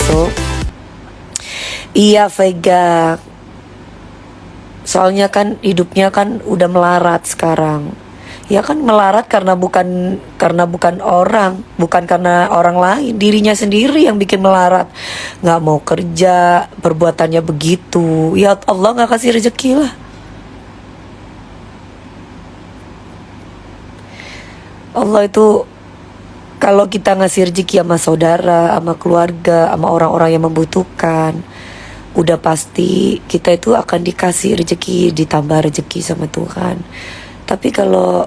masuk. Iya Vega, soalnya kan hidupnya kan udah melarat sekarang. Ya kan melarat karena bukan orang, bukan karena orang lain, dirinya sendiri yang bikin melarat. Nggak mau kerja, perbuatannya begitu. Ya Allah nggak kasih rezeki lah. Allah itu kalau kita ngasih rezeki sama saudara, sama keluarga, sama orang-orang yang membutuhkan, udah pasti kita itu akan dikasih rezeki, ditambah rezeki sama Tuhan. Tapi kalau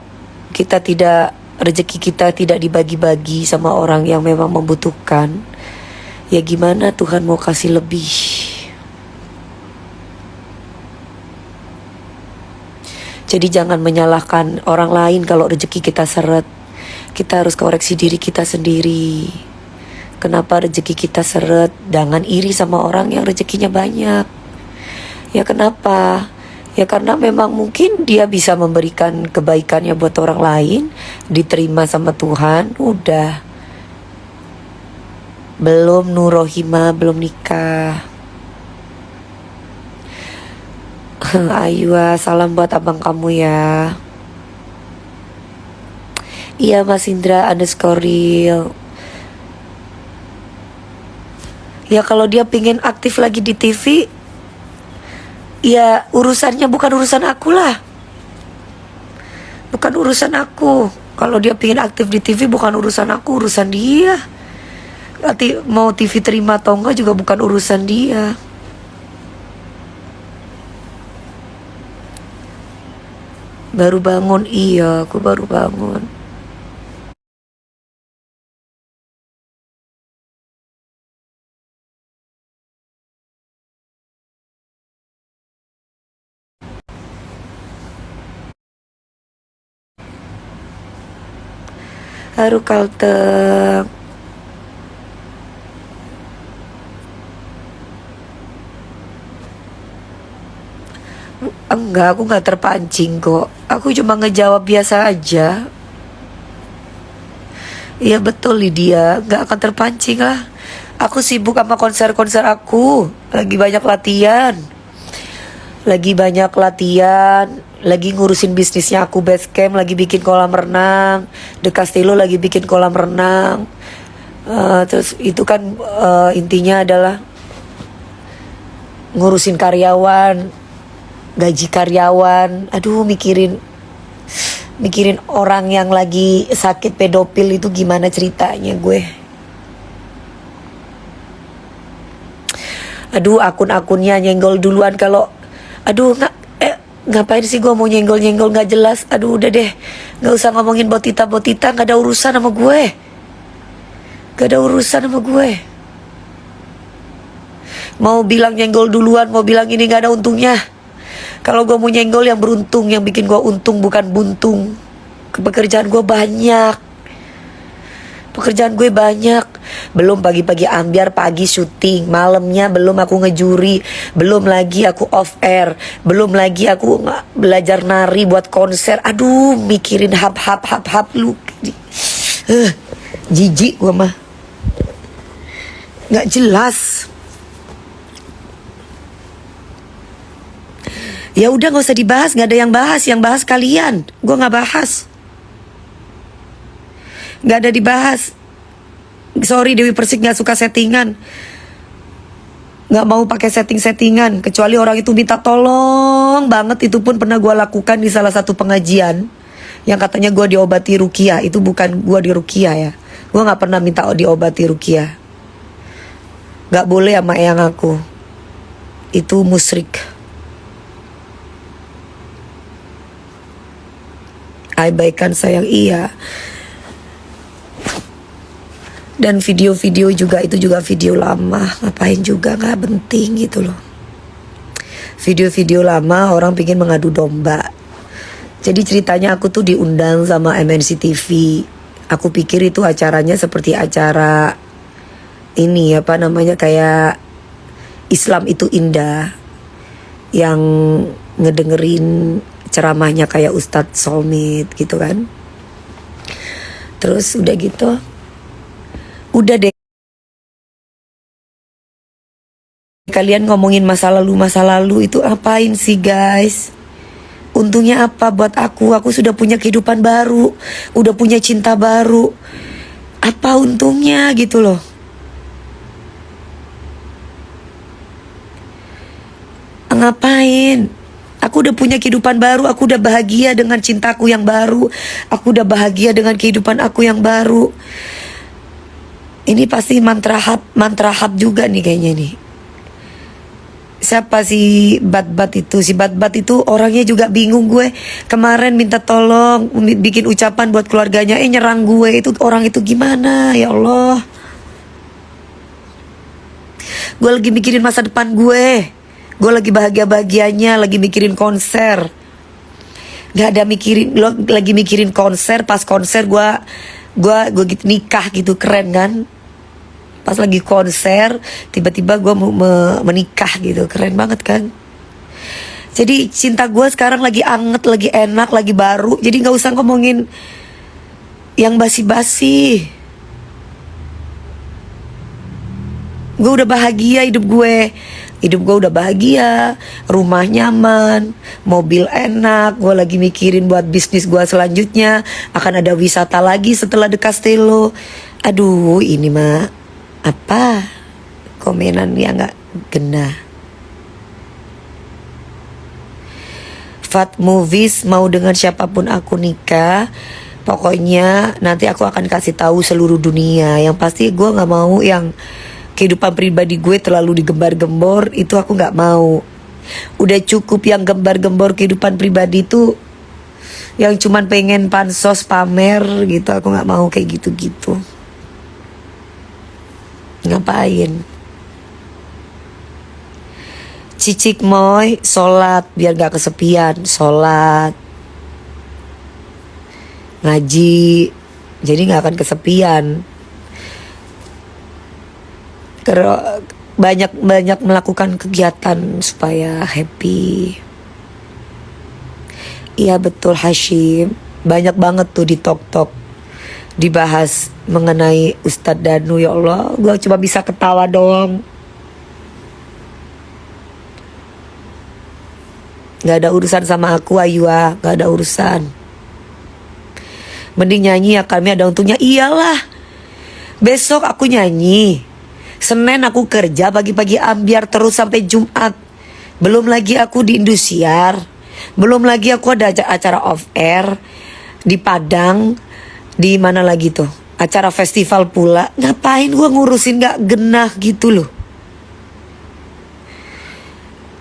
rezeki kita tidak dibagi-bagi sama orang yang memang membutuhkan, ya gimana Tuhan mau kasih lebih? Jadi jangan menyalahkan orang lain kalau rezeki kita seret. Kita harus koreksi diri kita sendiri. Kenapa rezeki kita seret? Jangan iri sama orang yang rezekinya banyak. Ya kenapa? Ya karena memang mungkin dia bisa memberikan kebaikannya buat orang lain, diterima sama Tuhan, udah. Belum Nurohima, belum nikah. Aywa, salam buat abang kamu ya. Iya Mas Indra _real. Ya kalau dia pingin aktif lagi di TV, ya urusannya bukan urusan aku lah. Bukan urusan aku. Kalau dia pingin aktif di TV bukan urusan aku, urusan dia. Nanti mau TV terima atau enggak juga bukan urusan dia. Baru bangun, iya aku baru bangun. Haru Kalteng. Enggak, aku nggak terpancing kok. Aku cuma ngejawab biasa aja. Iya betul Lydia, nggak akan terpancing lah. Aku sibuk sama konser-konser aku. Lagi banyak latihan. Lagi ngurusin bisnisnya aku Basecamp, lagi bikin kolam renang. The Castillo lagi bikin kolam renang. Terus itu kan intinya adalah ngurusin karyawan, gaji karyawan. Aduh mikirin orang yang lagi sakit pedofil itu gimana ceritanya gue. Aduh akun-akunnya nyenggol duluan kalau ngapain sih gue mau nyenggol nggak jelas. Aduh udah deh, nggak usah ngomongin botita, nggak ada urusan sama gue. Mau bilang nyenggol duluan, mau bilang ini nggak ada untungnya. Kalau gue mau nyenggol yang beruntung, yang bikin gue untung bukan buntung. Pekerjaan gue banyak. Belum pagi-pagi ambiar, pagi syuting, malamnya belum aku ngejuri, belum lagi aku off air, belum lagi aku belajar nari buat konser. Aduh mikirin hap lu. Jijik gue mah, nggak jelas. Ya udah nggak usah dibahas, nggak ada yang bahas kalian. Gue nggak bahas, nggak ada dibahas. Sorry Dewi Persik nggak suka settingan, nggak mau pakai settingan. Kecuali orang itu minta tolong banget, itu pun pernah gue lakukan di salah satu pengajian yang katanya gue diobati ruqyah. Itu bukan gue di ruqyah ya, gue nggak pernah minta diobati ruqyah. Nggak boleh sama eyang aku, itu musyrik. Baikan sayang iya. Dan video-video juga itu juga video lama, ngapain juga, nggak penting gitu loh. Video-video lama orang pingin mengadu domba. Jadi ceritanya aku tuh diundang sama MNC TV. Aku pikir itu acaranya seperti acara ini apa namanya, kayak Islam itu indah, yang ngedengerin ceramahnya kayak Ustadz Solmit gitu kan. Terus udah gitu, udah deh Kalian ngomongin masa lalu itu apain sih guys? Untungnya apa buat aku? Aku sudah punya kehidupan baru, udah punya cinta baru. Apa untungnya gitu loh? Ngapain? Aku udah punya kehidupan baru, aku udah bahagia dengan cintaku yang baru, aku udah bahagia dengan kehidupan aku yang baru. Ini pasti mantra hap juga nih kayaknya nih. Siapa si Bat-Bat itu? Si Bat-Bat itu orangnya juga bingung gue. Kemarin minta tolong bikin ucapan buat keluarganya, nyerang gue. Itu orang itu gimana? Ya Allah. Gue lagi mikirin masa depan gue. Gue lagi bahagia-bahagianya, lagi mikirin konser. Gak ada lagi mikirin konser. Pas konser gue gitu nikah gitu, keren kan? Pas lagi konser tiba-tiba gue mau menikah gitu, keren banget kan? Jadi cinta gue sekarang lagi anget, lagi enak, lagi baru. Jadi nggak usah ngomongin yang basi-basi. Gue udah bahagia hidup gue udah bahagia, rumah nyaman, mobil enak. Gue lagi mikirin buat bisnis gue selanjutnya, akan ada wisata lagi setelah The Castello. Aduh, ini mah apa komenan yang gak genah. Fat Movies mau dengan siapapun aku nikah. Pokoknya nanti aku akan kasih tahu seluruh dunia. Yang pasti gue gak mau yang kehidupan pribadi gue terlalu digembar-gembor. Itu aku gak mau. Udah cukup yang gembar-gembor kehidupan pribadi itu, yang cuman pengen pansos pamer gitu. Aku gak mau kayak gitu-gitu. Ngapain? Cicik moy sholat biar gak kesepian. Sholat, ngaji, jadi gak akan kesepian. Banyak melakukan kegiatan supaya happy. Iya betul Hashim. Banyak banget tuh di Tok dibahas mengenai Ustadz Danu. Ya Allah, gue cuma bisa ketawa dong. Gak ada urusan sama aku Ayua, gak ada urusan. Mending nyanyi ya, kami ada untungnya. Iyalah, besok aku nyanyi, Senin aku kerja pagi-pagi ambiar terus sampai Jumat. Belum lagi aku di Indosiar, belum lagi aku ada acara off air di Padang. Di mana lagi tuh? Acara festival pula. Ngapain gue ngurusin gak genah gitu loh.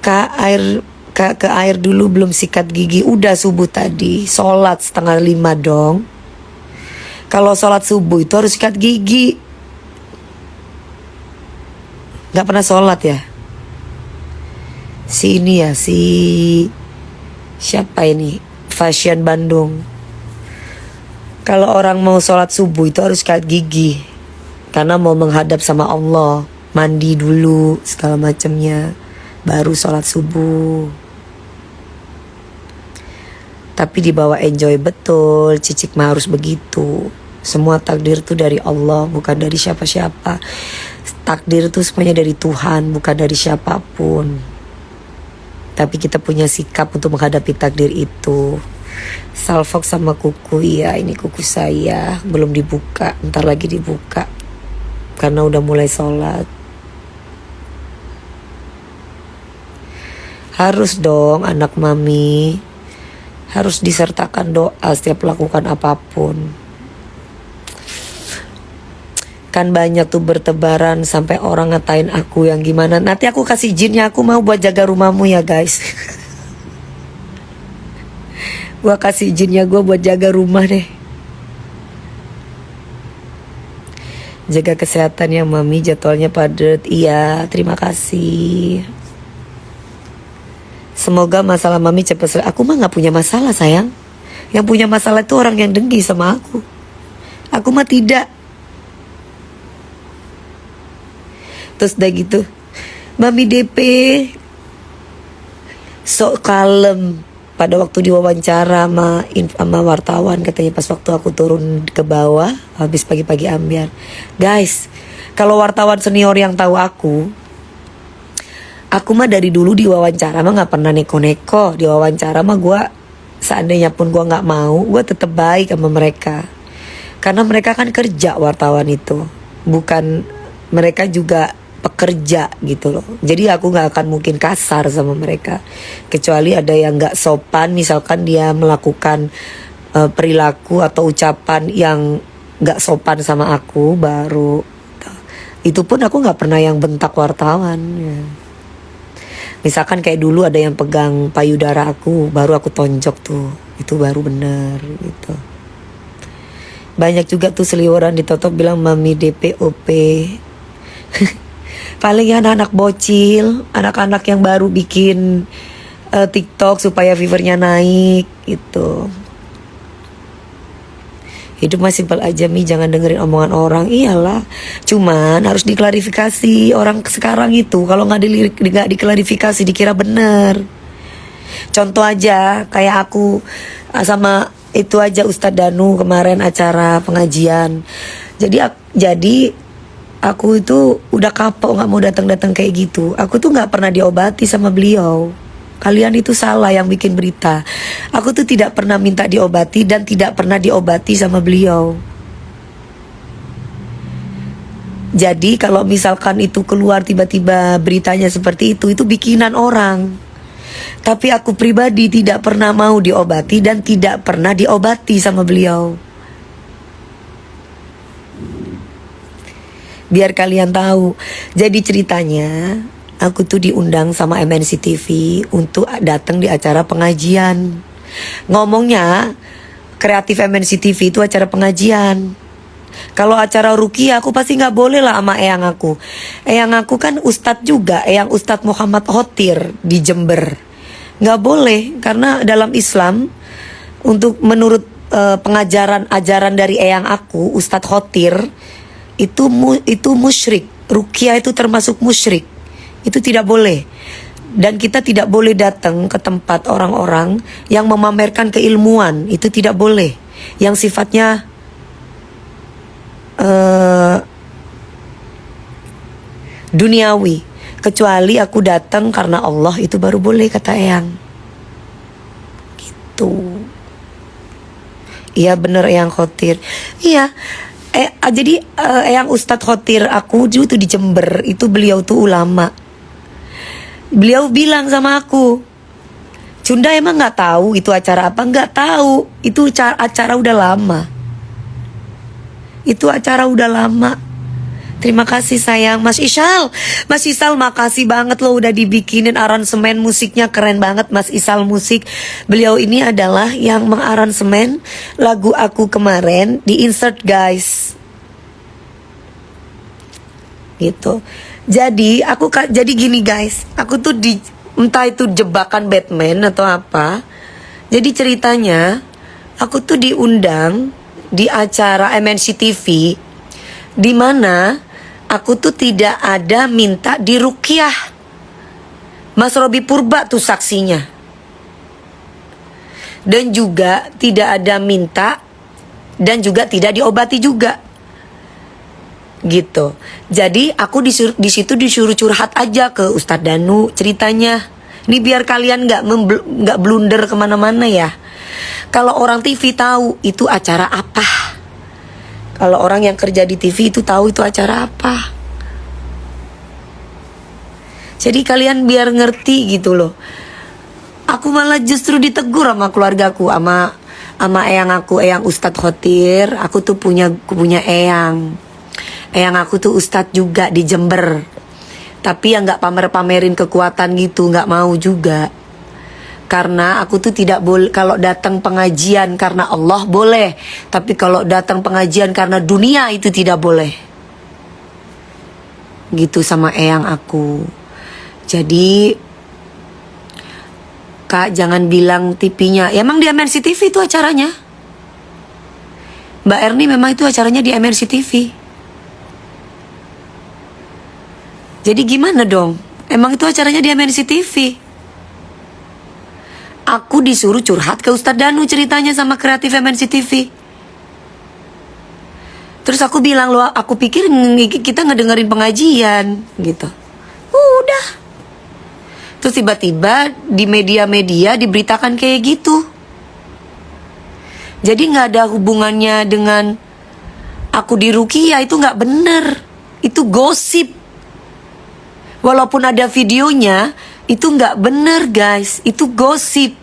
Ke air dulu belum sikat gigi. Udah subuh tadi. Sholat 4:30 dong. Kalau sholat subuh itu harus sikat gigi. Gak pernah sholat ya? Si ini ya, si siapa ini? Fashion Bandung. Kalau orang mau sholat subuh itu harus sikat gigi, karena mau menghadap sama Allah. Mandi dulu segala macamnya, baru sholat subuh. Tapi dibawa enjoy betul. Cicik mah harus begitu. Semua takdir itu dari Allah, bukan dari siapa-siapa. Takdir itu semuanya dari Tuhan, bukan dari siapapun. Tapi kita punya sikap untuk menghadapi takdir itu. Salfok sama kuku, ya ini kuku saya belum dibuka, ntar lagi dibuka karena udah mulai sholat. Harus dong anak mami, harus disertakan doa setiap melakukan apapun. Kan banyak tuh bertebaran sampai orang ngatain aku yang gimana. Nanti aku kasih jinnya, aku mau buat jaga rumahmu ya guys. Gue kasih izinnya gue buat jaga rumah deh. Jaga kesehatan ya mami, jadwalnya padat. Iya, terima kasih. Semoga masalah mami cepat selesai. Aku mah gak punya masalah sayang. Yang punya masalah itu orang yang dengki sama aku. Aku mah tidak. Terus udah gitu, mami DP sok kalem. Pada waktu diwawancara sama wartawan, katanya pas waktu aku turun ke bawah habis pagi-pagi ambiar. Guys, kalau wartawan senior yang tahu Aku mah dari dulu diwawancara mah nggak pernah neko-neko. Diwawancara mah gue, seandainya pun gue nggak mau, gue tetap baik sama mereka. Karena mereka kan kerja, wartawan itu, bukan, mereka juga pekerja gitu loh. Jadi aku nggak akan mungkin kasar sama mereka, kecuali ada yang nggak sopan, misalkan dia melakukan perilaku atau ucapan yang nggak sopan sama aku, baru itu pun aku nggak pernah yang bentak wartawan ya. Misalkan kayak dulu ada yang pegang payudara aku, baru aku tonjok tuh, itu baru bener gitu. Banyak juga tuh seliweran di TikTok bilang mami DPOP. Paling ya anak-anak bocil, anak-anak yang baru bikin TikTok supaya viewernya naik gitu. Hidup mah simpel aja Mi, jangan dengerin omongan orang. Iyalah, cuman harus diklarifikasi. Orang sekarang itu kalau nggak diklarifikasi dikira bener. Contoh aja kayak aku sama itu aja Ustadz Danu kemarin acara pengajian. Jadi aku itu udah kapok nggak mau datang kayak gitu. Aku tuh nggak pernah diobati sama beliau. Kalian itu salah yang bikin berita. Aku tuh tidak pernah minta diobati dan tidak pernah diobati sama beliau. Jadi kalau misalkan itu keluar tiba-tiba beritanya seperti itu bikinan orang. Tapi aku pribadi tidak pernah mau diobati dan tidak pernah diobati sama beliau. Biar kalian tahu. Jadi ceritanya, aku tuh diundang sama MNC TV untuk datang di acara pengajian. Ngomongnya kreatif MNC TV itu acara pengajian. Kalau acara ruqyah aku pasti nggak boleh lah sama eyang aku. Eyang aku kan ustadz juga, eyang Ustadz Muhammad Khotir di Jember. Nggak boleh karena dalam Islam untuk menurut ajaran dari eyang aku Ustadz Khotir itu musyrik. Ruqyah itu termasuk musyrik. Itu tidak boleh. Dan kita tidak boleh datang ke tempat orang-orang yang memamerkan keilmuan. Itu tidak boleh. Yang sifatnya duniawi. Kecuali aku datang karena Allah, itu baru boleh kata eyang. Gitu. Iya bener eyang Khotir. Iya. Jadi eyang Ustadz Khotir aku dulu tuh di Jember. Itu beliau tuh ulama. Beliau bilang sama aku, Cunda emang nggak tahu itu acara apa? Nggak tahu. Itu acara udah lama. Itu acara udah lama. Terima kasih sayang Mas Isal. Mas Isal makasih banget loh udah dibikinin aransemen musiknya, keren banget Mas Isal Musik. Beliau ini adalah yang mengaransemen lagu aku kemarin, di insert guys. Gitu. Jadi gini guys, aku tuh entah itu jebakan Batman atau apa. Jadi ceritanya aku tuh diundang di acara MNC TV, di mana aku tuh tidak ada minta diruqyah. Mas Robi Purba tuh saksinya. Dan juga tidak ada minta dan juga tidak diobati juga. Gitu. Jadi aku di situ disuruh curhat aja ke Ustadz Danu ceritanya. Ini biar kalian nggak blunder kemana-mana ya. Kalau orang TV tahu itu acara apa. Kalau orang yang kerja di TV itu tahu itu acara apa. Jadi kalian biar ngerti gitu loh. Aku malah justru ditegur sama keluargaku, sama eyang aku, eyang Ustadz Khotir. Aku tuh punya eyang. Eyang aku tuh ustadz juga di Jember. Tapi yang gak pamer-pamerin kekuatan gitu, gak mau juga. Karena aku tuh tidak boleh, kalau datang pengajian karena Allah boleh. Tapi kalau datang pengajian karena dunia itu tidak boleh. Gitu sama eyang aku. Jadi Kak jangan bilang TV-nya. Ya, emang di MNC TV itu acaranya. Mbak Erni memang itu acaranya di MNC TV. Jadi gimana dong? Emang itu acaranya di MNC TV. Aku disuruh curhat ke Ustadz Danu ceritanya sama kreatif MNC TV. Terus aku bilang, loh aku pikir kita ngedengerin pengajian gitu. Udah. Terus tiba-tiba di media-media diberitakan kayak gitu. Jadi nggak ada hubungannya dengan aku diruqyah, itu nggak bener. Itu gosip. Walaupun ada videonya, itu nggak bener guys. Itu gosip.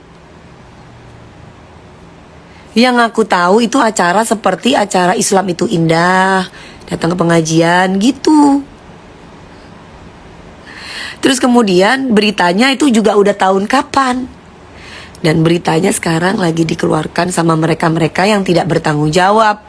Yang aku tahu itu acara seperti acara Islam itu indah, datang ke pengajian gitu. Terus kemudian beritanya itu juga udah tahun kapan. Dan beritanya sekarang lagi dikeluarkan sama mereka-mereka yang tidak bertanggung jawab.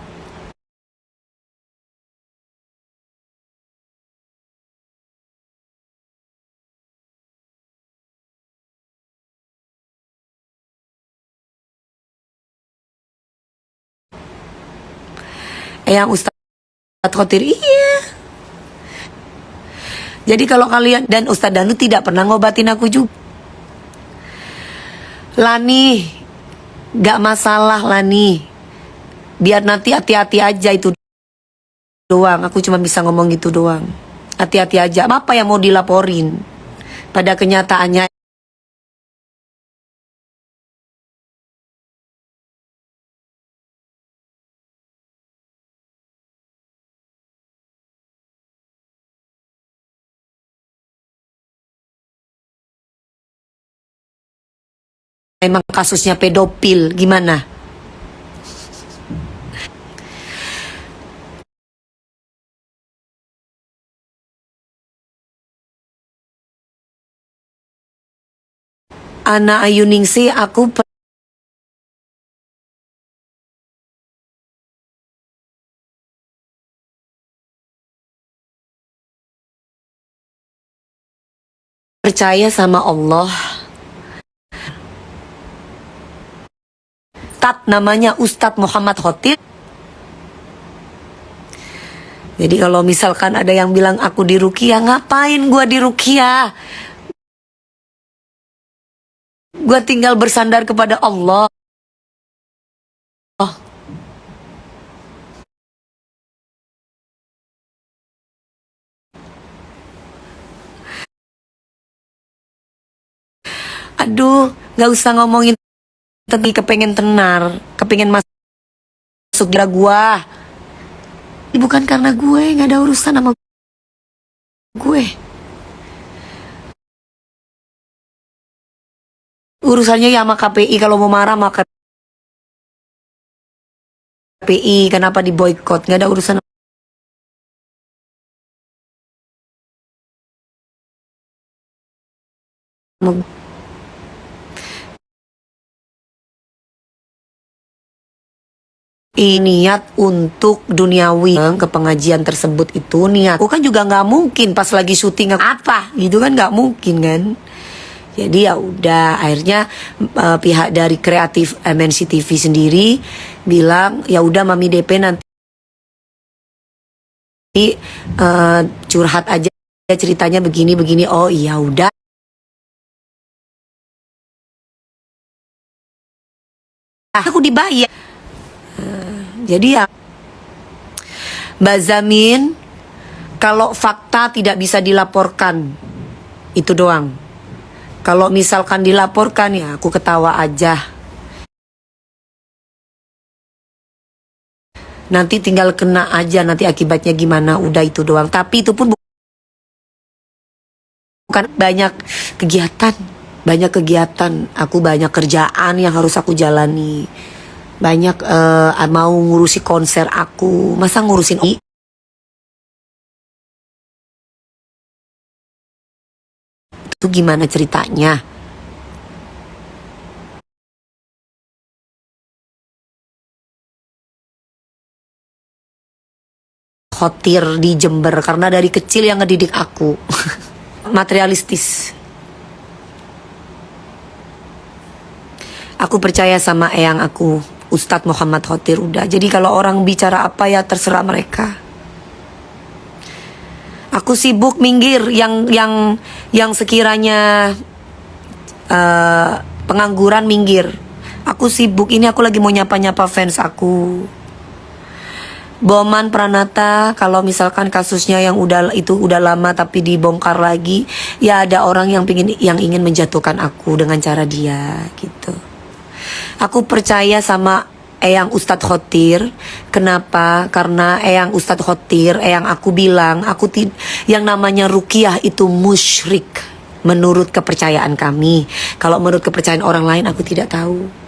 Yang Ustadz Khotir, iya. Jadi kalau kalian, dan Ustadz Danu tidak pernah ngobatin aku juga. Lani, gak masalah Lani. Biar nanti hati-hati aja itu doang. Aku cuma bisa ngomong gitu doang. Hati-hati aja. Apa yang mau dilaporin? Pada kenyataannya memang kasusnya pedofil. Gimana? Ana Ayu Ningsih, aku percaya sama Allah. Namanya Ustadz Muhammad Khotir. Jadi kalau misalkan ada yang bilang aku diruqyah, ngapain gua diruqyah? Gua tinggal bersandar kepada Allah. Aduh, gak usah ngomongin tapi kepengen tenar, kepengen masuk darah gua. Bukan karena gue, gak ada urusan sama gue. Urusannya ya sama KPI. Kalau mau marah sama KPI, kenapa di boykot? Gak ada urusan. Niat untuk duniawi ke pengajian tersebut itu niat. Aku kan juga nggak mungkin pas lagi syuting apa gitu kan, nggak mungkin kan. Jadi ya udah akhirnya pihak dari kreatif MNC TV sendiri bilang ya udah Mami DP nanti curhat aja ceritanya begini. Oh iya udah. Aku dibayar. Jadi ya Mbak Zamin, kalau fakta tidak bisa dilaporkan, itu doang. Kalau misalkan dilaporkan ya aku ketawa aja. Nanti tinggal kena aja, nanti akibatnya gimana, udah itu doang. Tapi itu pun bukan banyak kegiatan. Aku banyak kerjaan yang harus aku jalani. Banyak mau ngurusi konser aku, masa ngurusin itu gimana ceritanya? Khotir di Jember karena dari kecil yang ngedidik aku materialistis. Aku percaya sama eyang aku, Ustadz Muhammad Khotir udah. Jadi kalau orang bicara apa ya terserah mereka. Aku sibuk minggir yang sekiranya pengangguran minggir. Aku sibuk, ini aku lagi mau nyapa-nyapa fans aku. Boman Pranata, kalau misalkan kasusnya yang udah lama tapi dibongkar lagi, ya ada orang yang ingin menjatuhkan aku dengan cara dia gitu. Aku percaya sama Eyang Ustadz Khotir. Kenapa? Karena Eyang Ustadz Khotir, Eyang aku bilang, yang namanya ruqyah itu musyrik menurut kepercayaan kami. Kalau menurut kepercayaan orang lain aku tidak tahu.